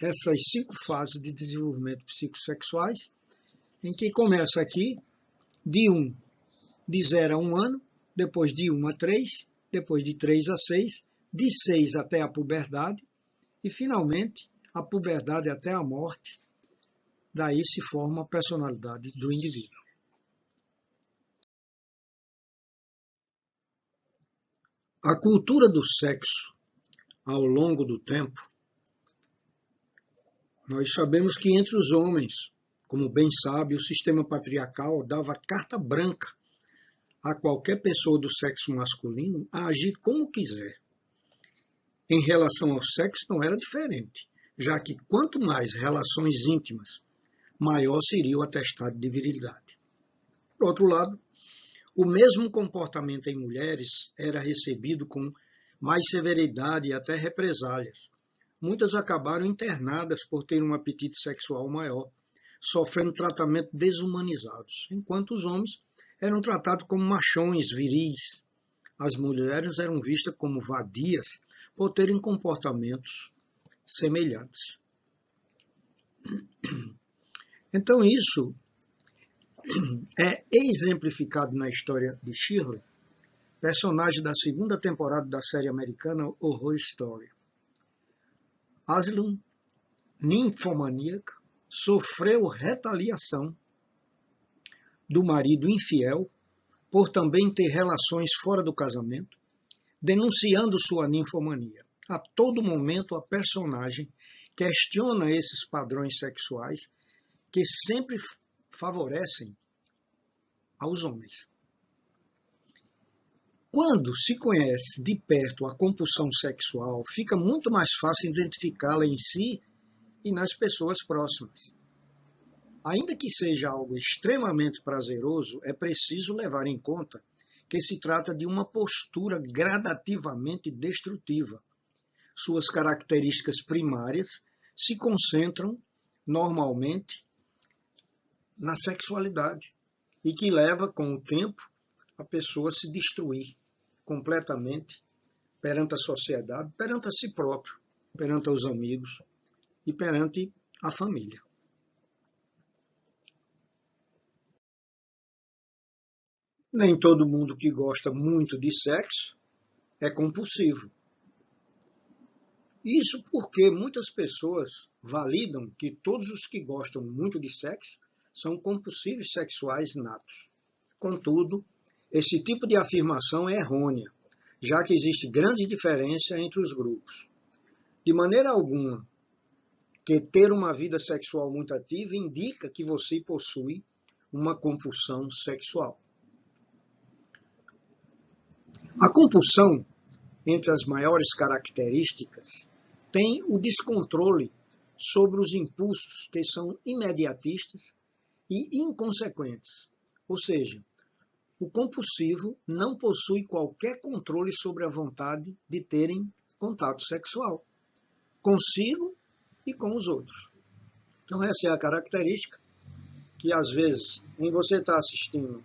essas 5 fases de desenvolvimento psicossexuais, em que começa aqui de 0 a 1 ano, depois de 1 a 3, depois de 3 a 6, de 6 até a puberdade e, finalmente, a puberdade até a morte. Daí se forma a personalidade do indivíduo. A cultura do sexo, ao longo do tempo, nós sabemos que entre os homens, como bem sabe, o sistema patriarcal dava carta branca a qualquer pessoa do sexo masculino a agir como quiser. Em relação ao sexo não era diferente, já que quanto mais relações íntimas, maior seria o atestado de virilidade. Por outro lado, o mesmo comportamento em mulheres era recebido com mais severidade e até represálias. Muitas acabaram internadas por terem um apetite sexual maior, sofrendo tratamento desumanizados, enquanto os homens eram tratados como machões, viris. As mulheres eram vistas como vadias por terem comportamentos semelhantes. Então isso é exemplificado na história de Shirley, personagem da segunda temporada da série americana Horror Story. Asylum, ninfomaníaca, sofreu retaliação do marido infiel por também ter relações fora do casamento, denunciando sua ninfomania. A todo momento a personagem questiona esses padrões sexuais que sempre favorecem aos homens. Quando se conhece de perto a compulsão sexual, fica muito mais fácil identificá-la em si e nas pessoas próximas. Ainda que seja algo extremamente prazeroso, é preciso levar em conta que se trata de uma postura gradativamente destrutiva. Suas características primárias se concentram normalmente na sexualidade e que leva, com o tempo, a pessoa a se destruir completamente perante a sociedade, perante a si próprio, perante os amigos e perante a família. Nem todo mundo que gosta muito de sexo é compulsivo. Isso porque muitas pessoas validam que todos os que gostam muito de sexo são compulsivos sexuais natos. Contudo, esse tipo de afirmação é errônea, já que existe grande diferença entre os grupos. De maneira alguma, que ter uma vida sexual muito ativa indica que você possui uma compulsão sexual. A compulsão, entre as maiores características, tem o descontrole sobre os impulsos que são imediatistas e inconsequentes. Ou seja, o compulsivo não possui qualquer controle sobre a vontade de terem contato sexual, consigo e com os outros. Então essa é a característica que às vezes, em você estar assistindo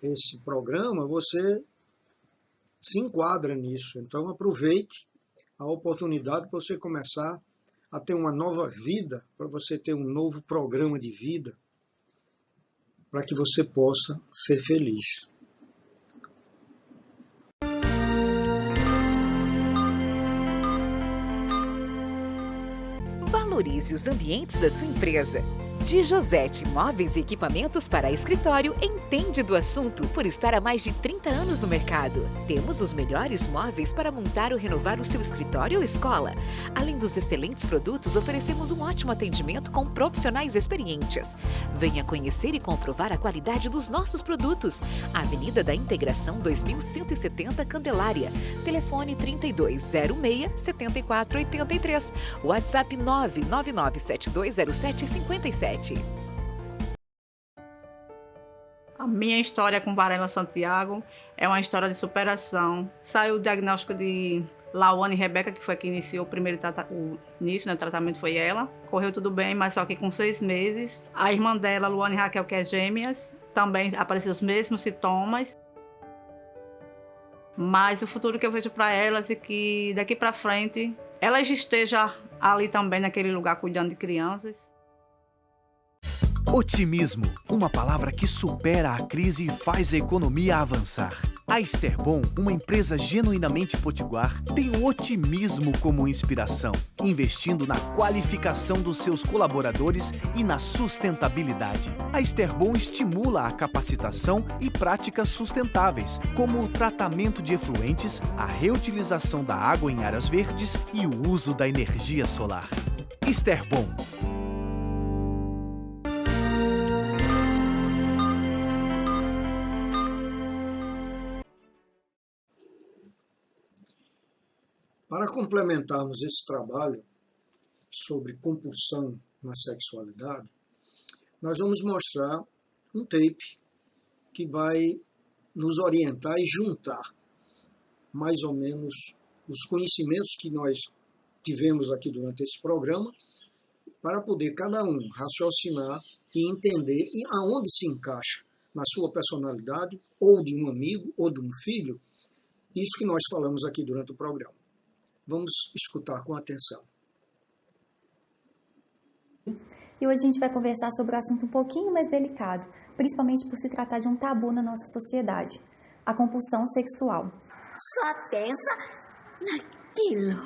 esse programa, você se enquadra nisso. Então aproveite a oportunidade para você começar a ter uma nova vida, para você ter um novo programa de vida, para que você possa ser feliz. Valorize os ambientes da sua empresa. De Josete Móveis e Equipamentos para Escritório entende do assunto por estar há mais de 30 anos no mercado. Temos os melhores móveis para montar ou renovar o seu escritório ou escola. Além dos excelentes produtos, oferecemos um ótimo atendimento com profissionais experientes. Venha conhecer e comprovar a qualidade dos nossos produtos. Avenida da Integração 2170 Candelária. Telefone 3206-7483. WhatsApp 999720757. A minha história com Varela Santiago é uma história de superação. Saiu o diagnóstico de Lawane Rebeca, que foi quem iniciou o primeiro o tratamento foi ela. Correu tudo bem, mas só que com 6 meses, a irmã dela, Luane Raquel, que é gêmeas, também apareceu os mesmos sintomas. Mas o futuro que eu vejo para elas é que daqui para frente elas estejam ali também naquele lugar cuidando de crianças. Otimismo, uma palavra que supera a crise e faz a economia avançar. A Esterbom, uma empresa genuinamente potiguar, tem o otimismo como inspiração, investindo na qualificação dos seus colaboradores e na sustentabilidade. A Esterbom estimula a capacitação e práticas sustentáveis, como o tratamento de efluentes, a reutilização da água em áreas verdes e o uso da energia solar. Esterbom. Para complementarmos esse trabalho sobre compulsão na sexualidade, nós vamos mostrar um tape que vai nos orientar e juntar mais ou menos os conhecimentos que nós tivemos aqui durante esse programa, para poder cada um raciocinar e entender aonde se encaixa na sua personalidade, ou de um amigo, ou de um filho, isso que nós falamos aqui durante o programa. Vamos escutar com atenção. E hoje a gente vai conversar sobre um assunto um pouquinho mais delicado, principalmente por se tratar de um tabu na nossa sociedade: a compulsão sexual. Só pensa naquilo.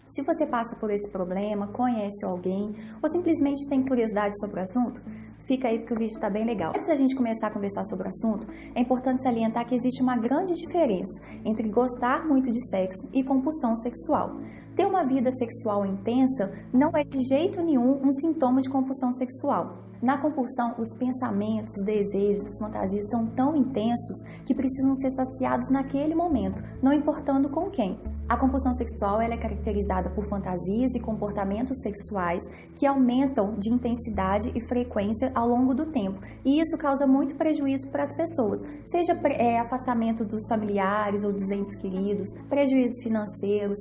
Se você passa por esse problema, conhece alguém ou simplesmente tem curiosidade sobre o assunto, fica aí porque o vídeo está bem legal. Antes da gente começar a conversar sobre o assunto, é importante salientar que existe uma grande diferença entre gostar muito de sexo e compulsão sexual. Ter uma vida sexual intensa não é de jeito nenhum um sintoma de compulsão sexual. Na compulsão, os pensamentos, os desejos, as fantasias são tão intensos que precisam ser saciados naquele momento, não importando com quem. A compulsão sexual ela é caracterizada por fantasias e comportamentos sexuais que aumentam de intensidade e frequência ao longo do tempo. E isso causa muito prejuízo para as pessoas, seja afastamento dos familiares ou dos entes queridos, prejuízos financeiros,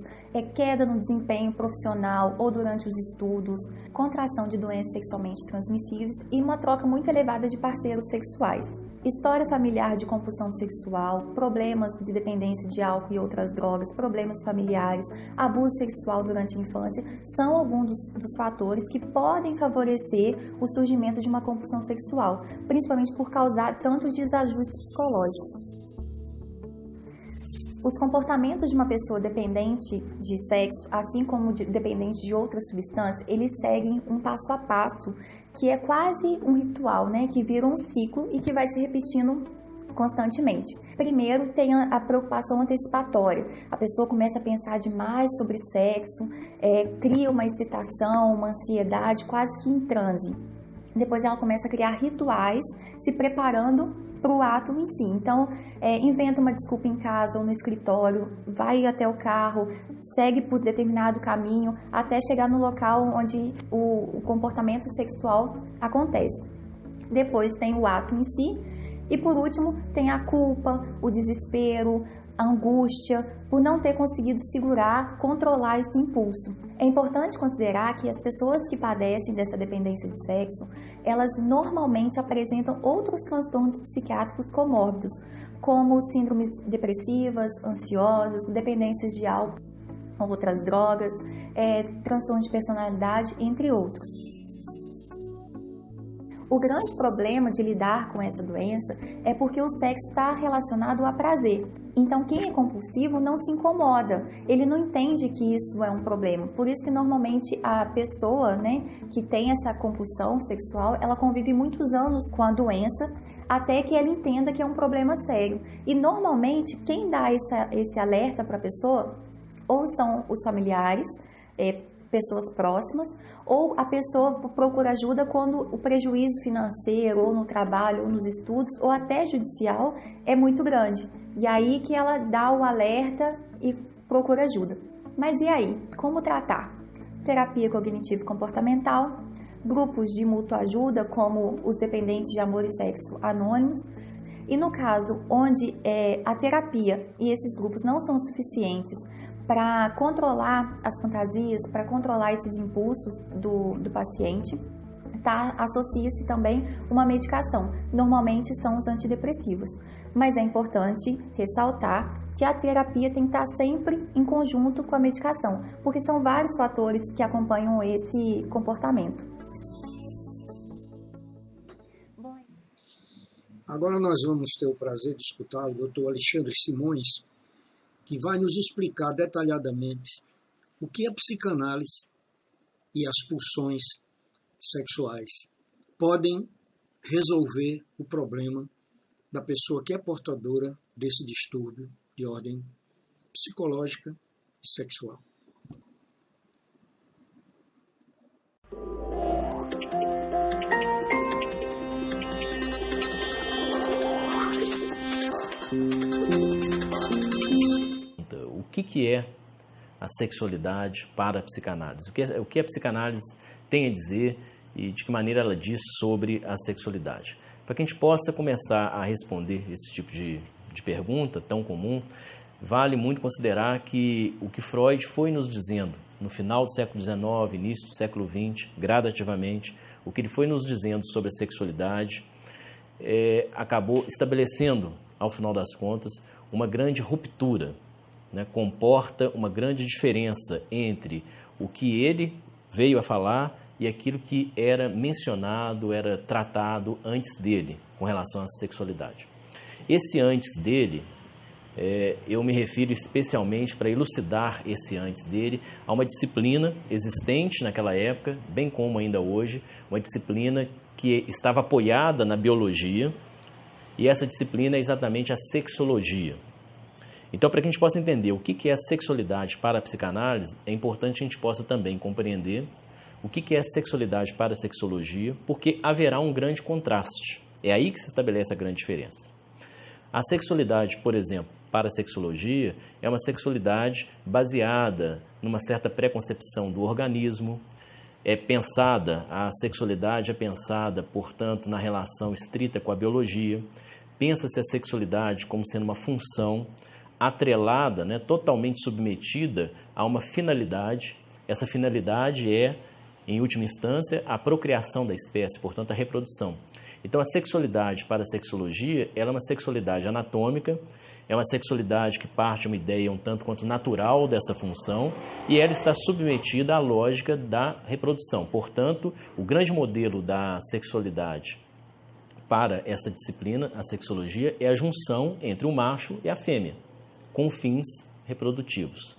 queda no desempenho profissional ou durante os estudos, contração de doenças sexualmente transmissíveis e uma troca muito elevada de parceiros sexuais. História familiar de compulsão sexual, problemas de dependência de álcool e outras drogas, problemas familiares, abuso sexual durante a infância, são alguns dos fatores que podem favorecer o surgimento de uma compulsão sexual, principalmente por causar tantos desajustes psicológicos. Os comportamentos de uma pessoa dependente de sexo, assim como dependente de outras substâncias, eles seguem um passo a passo, que é quase um ritual, né? Que vira um ciclo e que vai se repetindo constantemente. Primeiro tem a preocupação antecipatória. A pessoa começa a pensar demais sobre sexo, cria uma excitação, uma ansiedade quase que em transe. Depois ela começa a criar rituais, se preparando para o ato em si. Então, inventa uma desculpa em casa ou no escritório, vai até o carro, segue por determinado caminho até chegar no local onde o comportamento sexual acontece. Depois tem o ato em si e, por último, tem a culpa, o desespero, a angústia por não ter conseguido segurar, controlar esse impulso. É importante considerar que as pessoas que padecem dessa dependência de sexo, elas normalmente apresentam outros transtornos psiquiátricos comórbidos, como síndromes depressivas, ansiosas, dependências de álcool, outras drogas, transtornos de personalidade, entre outros. O grande problema de lidar com essa doença é porque o sexo está relacionado a prazer. Então, quem é compulsivo não se incomoda, ele não entende que isso é um problema. Por isso que normalmente a pessoa, né, que tem essa compulsão sexual, ela convive muitos anos com a doença até que ela entenda que é um problema sério. E normalmente quem dá esse alerta para a pessoa ou são os familiares, pessoas próximas, ou a pessoa procura ajuda quando o prejuízo financeiro, ou no trabalho, ou nos estudos, ou até judicial, é muito grande. E aí que ela dá o alerta e procura ajuda. Mas e aí? Como tratar? Terapia cognitivo-comportamental, grupos de mútua ajuda, como os dependentes de amor e sexo anônimos. E no caso onde a terapia e esses grupos não são suficientes para controlar as fantasias, para controlar esses impulsos do paciente, associa-se também uma medicação. Normalmente são os antidepressivos, mas é importante ressaltar que a terapia tem que estar sempre em conjunto com a medicação, porque são vários fatores que acompanham esse comportamento. Agora nós vamos ter o prazer de escutar o Dr. Alexandre Simões, que vai nos explicar detalhadamente o que a psicanálise e as pulsões sexuais podem resolver o problema da pessoa que é portadora desse distúrbio de ordem psicológica e sexual. O que é a sexualidade para a psicanálise? O que a psicanálise tem a dizer e de que maneira ela diz sobre a sexualidade? Para que a gente possa começar a responder esse tipo de pergunta tão comum, vale muito considerar que o que Freud foi nos dizendo no final do século XIX, início do século XX, gradativamente, o que ele foi nos dizendo sobre a sexualidade acabou estabelecendo, ao final das contas, uma grande ruptura né, comporta uma grande diferença entre o que ele veio a falar e aquilo que era mencionado, era tratado antes dele com relação à sexualidade. Esse antes dele, eu me refiro especialmente para elucidar esse antes dele a uma disciplina existente naquela época, bem como ainda hoje, uma disciplina que estava apoiada na biologia, e essa disciplina é exatamente a sexologia. Então, para que a gente possa entender o que é a sexualidade para a psicanálise, é importante que a gente possa também compreender o que é a sexualidade para a sexologia, porque haverá um grande contraste. É aí que se estabelece a grande diferença. A sexualidade, por exemplo, para a sexologia, é uma sexualidade baseada numa certa preconcepção do organismo, a sexualidade é pensada, portanto, na relação estrita com a biologia, pensa-se a sexualidade como sendo uma função atrelada, né, totalmente submetida a uma finalidade. Essa finalidade é, em última instância, a procriação da espécie, portanto, a reprodução. Então, a sexualidade para a sexologia, ela é uma sexualidade anatômica, é uma sexualidade que parte de uma ideia um tanto quanto natural dessa função e ela está submetida à lógica da reprodução. Portanto, o grande modelo da sexualidade para essa disciplina, a sexologia, é a junção entre o macho e a fêmea, com fins reprodutivos.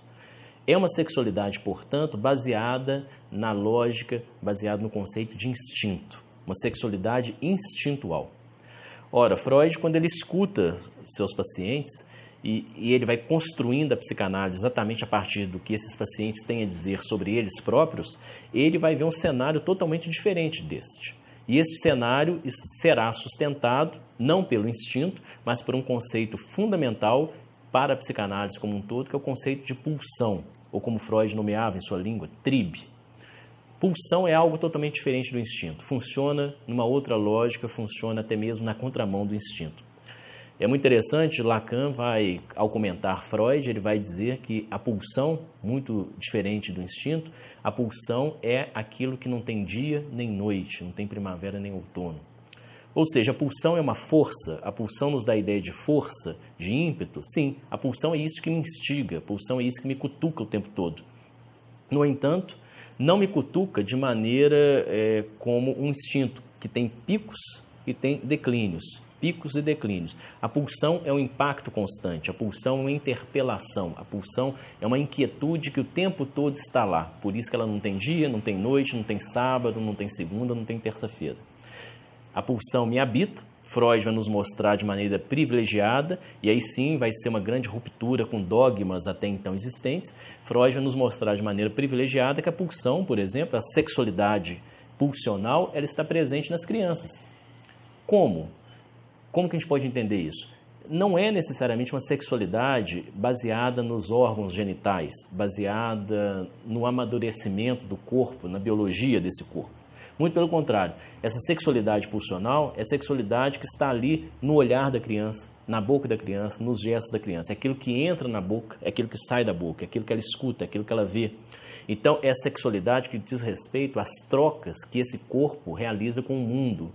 É uma sexualidade, portanto, baseada na lógica, baseada no conceito de instinto, uma sexualidade instintual. Ora, Freud, quando ele escuta seus pacientes e ele vai construindo a psicanálise exatamente a partir do que esses pacientes têm a dizer sobre eles próprios, ele vai ver um cenário totalmente diferente deste. E esse cenário será sustentado não pelo instinto, mas por um conceito fundamental para a psicanálise como um todo, que é o conceito de pulsão, ou como Freud nomeava em sua língua, trieb. Pulsão é algo totalmente diferente do instinto, funciona numa outra lógica, funciona até mesmo na contramão do instinto. É muito interessante, Lacan vai, ao comentar Freud, ele vai dizer que a pulsão, muito diferente do instinto, a pulsão é aquilo que não tem dia nem noite, não tem primavera nem outono. Ou seja, a pulsão é uma força, a pulsão nos dá a ideia de força, de ímpeto. Sim, a pulsão é isso que me instiga, a pulsão é isso que me cutuca o tempo todo. No entanto, não me cutuca de maneira como um instinto, que tem picos e tem declínios, picos e declínios. A pulsão é um impacto constante, a pulsão é uma interpelação, a pulsão é uma inquietude que o tempo todo está lá. Por isso que ela não tem dia, não tem noite, não tem sábado, não tem segunda, não tem terça-feira. A pulsão me habita, Freud vai nos mostrar de maneira privilegiada, e aí sim vai ser uma grande ruptura com dogmas até então existentes. Freud vai nos mostrar de maneira privilegiada que a pulsão, por exemplo, a sexualidade pulsional, ela está presente nas crianças. Como? Como que a gente pode entender isso? Não é necessariamente uma sexualidade baseada nos órgãos genitais, baseada no amadurecimento do corpo, na biologia desse corpo. Muito pelo contrário, essa sexualidade pulsional é a sexualidade que está ali no olhar da criança, na boca da criança, nos gestos da criança. É aquilo que entra na boca, é aquilo que sai da boca, é aquilo que ela escuta, é aquilo que ela vê. Então, é a sexualidade que diz respeito às trocas que esse corpo realiza com o mundo,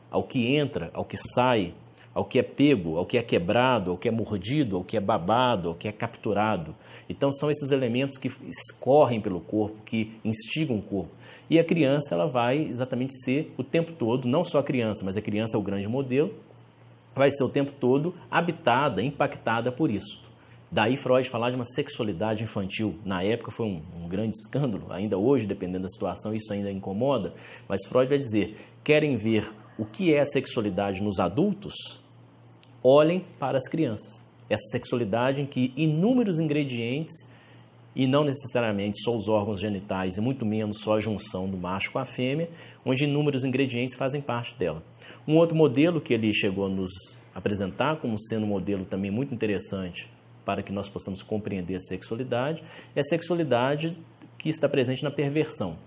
ao que entra, ao que sai, ao que é pego, ao que é quebrado, ao que é mordido, ao que é babado, ao que é capturado. Então, são esses elementos que escorrem pelo corpo, que instigam o corpo. E a criança, ela vai exatamente ser o tempo todo, não só a criança, mas a criança é o grande modelo, vai ser o tempo todo habitada, impactada por isso. Daí Freud falar de uma sexualidade infantil. Na época foi um grande escândalo, ainda hoje, dependendo da situação, isso ainda incomoda, mas Freud vai dizer, querem ver o que é a sexualidade nos adultos? Olhem para as crianças. Essa sexualidade em que inúmeros ingredientes, e não necessariamente só os órgãos genitais, e muito menos só a junção do macho com a fêmea, onde inúmeros ingredientes fazem parte dela. Um outro modelo que ele chegou a nos apresentar como sendo um modelo também muito interessante para que nós possamos compreender a sexualidade, é a sexualidade que está presente na perversão.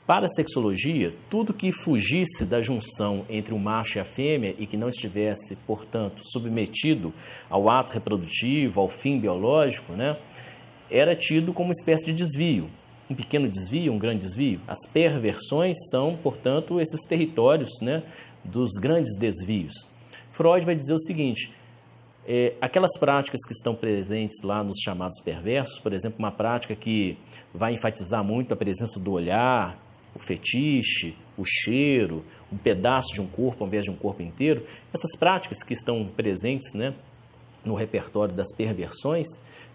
Para a sexologia, tudo que fugisse da junção entre o macho e a fêmea e que não estivesse, portanto, submetido ao ato reprodutivo, ao fim biológico, né, era tido como uma espécie de desvio. Um pequeno desvio, um grande desvio. As perversões são, portanto, esses territórios, né, dos grandes desvios. Freud vai dizer o seguinte, Aquelas práticas que estão presentes lá nos chamados perversos, por exemplo, uma prática que vai enfatizar muito a presença do olhar, o fetiche, o cheiro, um pedaço de um corpo ao invés de um corpo inteiro, essas práticas que estão presentes, né, no repertório das perversões,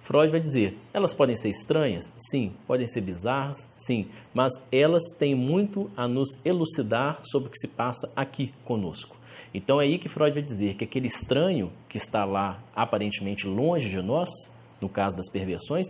Freud vai dizer, elas podem ser estranhas? Sim. Podem ser bizarras? Sim. Mas elas têm muito a nos elucidar sobre o que se passa aqui conosco. Então é aí que Freud vai dizer que aquele estranho que está lá aparentemente longe de nós, no caso das perversões,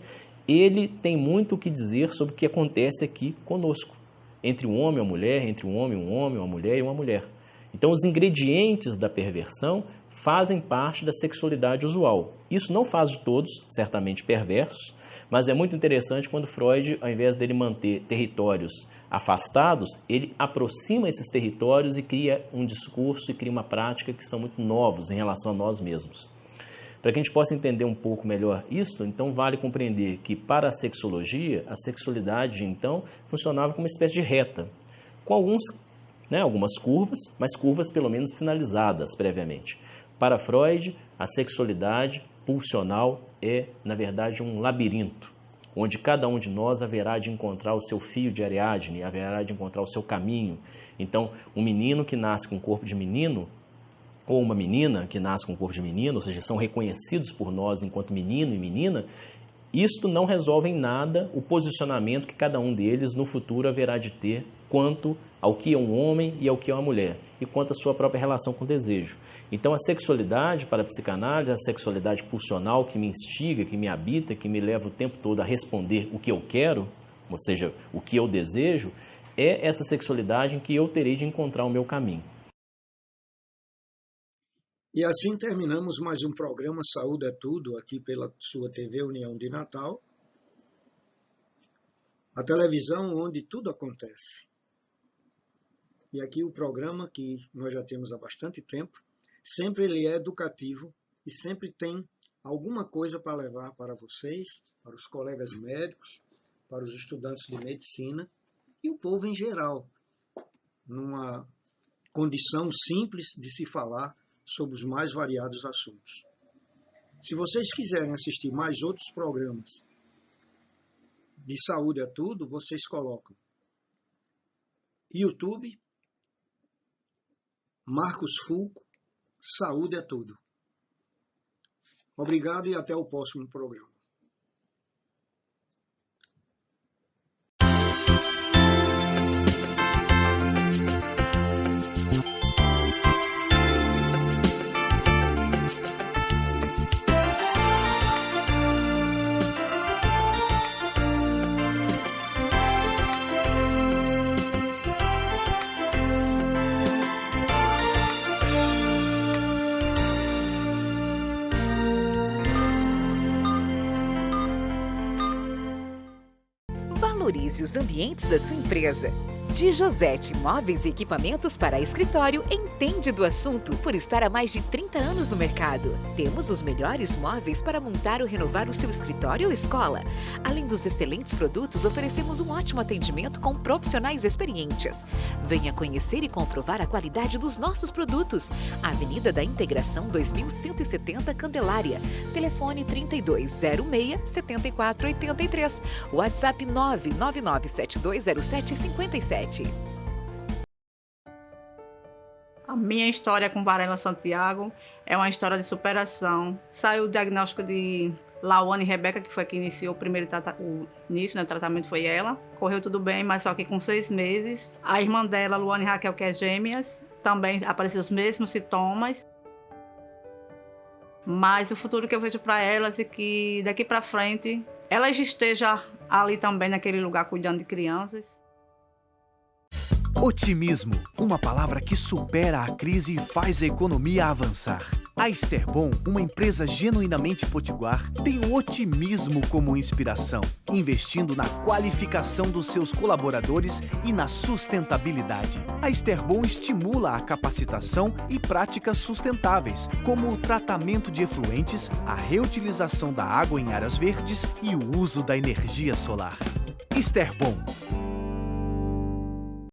ele tem muito o que dizer sobre o que acontece aqui conosco, entre um homem e uma mulher, entre um homem, uma mulher e uma mulher. Então os ingredientes da perversão fazem parte da sexualidade usual. Isso não faz de todos, certamente, perversos, mas é muito interessante quando Freud, ao invés dele manter territórios afastados, ele aproxima esses territórios e cria um discurso e cria uma prática que são muito novos em relação a nós mesmos. Para que a gente possa entender um pouco melhor isso, então vale compreender que para a sexologia, a sexualidade então funcionava como uma espécie de reta, com algumas curvas, mas curvas pelo menos sinalizadas previamente. Para Freud, a sexualidade pulsional é, na verdade, um labirinto, onde cada um de nós haverá de encontrar o seu fio de Ariadne, haverá de encontrar o seu caminho. Então, um menino que nasce com um corpo de menino, ou uma menina que nasce com um corpo de menino, ou seja, são reconhecidos por nós enquanto menino e menina, isto não resolve em nada o posicionamento que cada um deles no futuro haverá de ter quanto ao que é um homem e ao que é uma mulher, e quanto à sua própria relação com o desejo. Então a sexualidade para a psicanálise, a sexualidade pulsional que me instiga, que me habita, que me leva o tempo todo a responder o que eu quero, ou seja, o que eu desejo, é essa sexualidade em que eu terei de encontrar o meu caminho. E assim terminamos mais um programa Saúde é Tudo, aqui pela sua TV União de Natal, a televisão onde tudo acontece. E aqui o programa que nós já temos há bastante tempo, sempre ele é educativo e sempre tem alguma coisa para levar para vocês, para os colegas médicos, para os estudantes de medicina e o povo em geral, numa condição simples de se falar sobre os mais variados assuntos. Se vocês quiserem assistir mais outros programas de Saúde é Tudo, vocês colocam YouTube, Marcos Fulco, Saúde é Tudo. Obrigado e até o próximo programa. Valorize os ambientes da sua empresa. De Josete Móveis e Equipamentos para Escritório entende do assunto por estar há mais de 30 anos no mercado. Temos os melhores móveis para montar ou renovar o seu escritório ou escola. Além dos excelentes produtos, oferecemos um ótimo atendimento com profissionais experientes. Venha conhecer e comprovar a qualidade dos nossos produtos. Avenida da Integração 2170 Candelária. Telefone 3206-7483. WhatsApp 999720757. A minha história com Varela Santiago é uma história de superação. Saiu o diagnóstico de Lawane Rebeca, que foi quem iniciou o início, né, o tratamento foi ela. Correu tudo bem, mas só que com 6 meses, a irmã dela, Luane Raquel, que é gêmeas, também apareceu os mesmos sintomas. Mas o futuro que eu vejo para elas é que daqui para frente elas estejam ali também naquele lugar cuidando de crianças. Otimismo, uma palavra que supera a crise e faz a economia avançar. A Esterbom, uma empresa genuinamente potiguar, tem o otimismo como inspiração, investindo na qualificação dos seus colaboradores e na sustentabilidade. A Esterbom estimula a capacitação e práticas sustentáveis, como o tratamento de efluentes, a reutilização da água em áreas verdes e o uso da energia solar. Esterbom,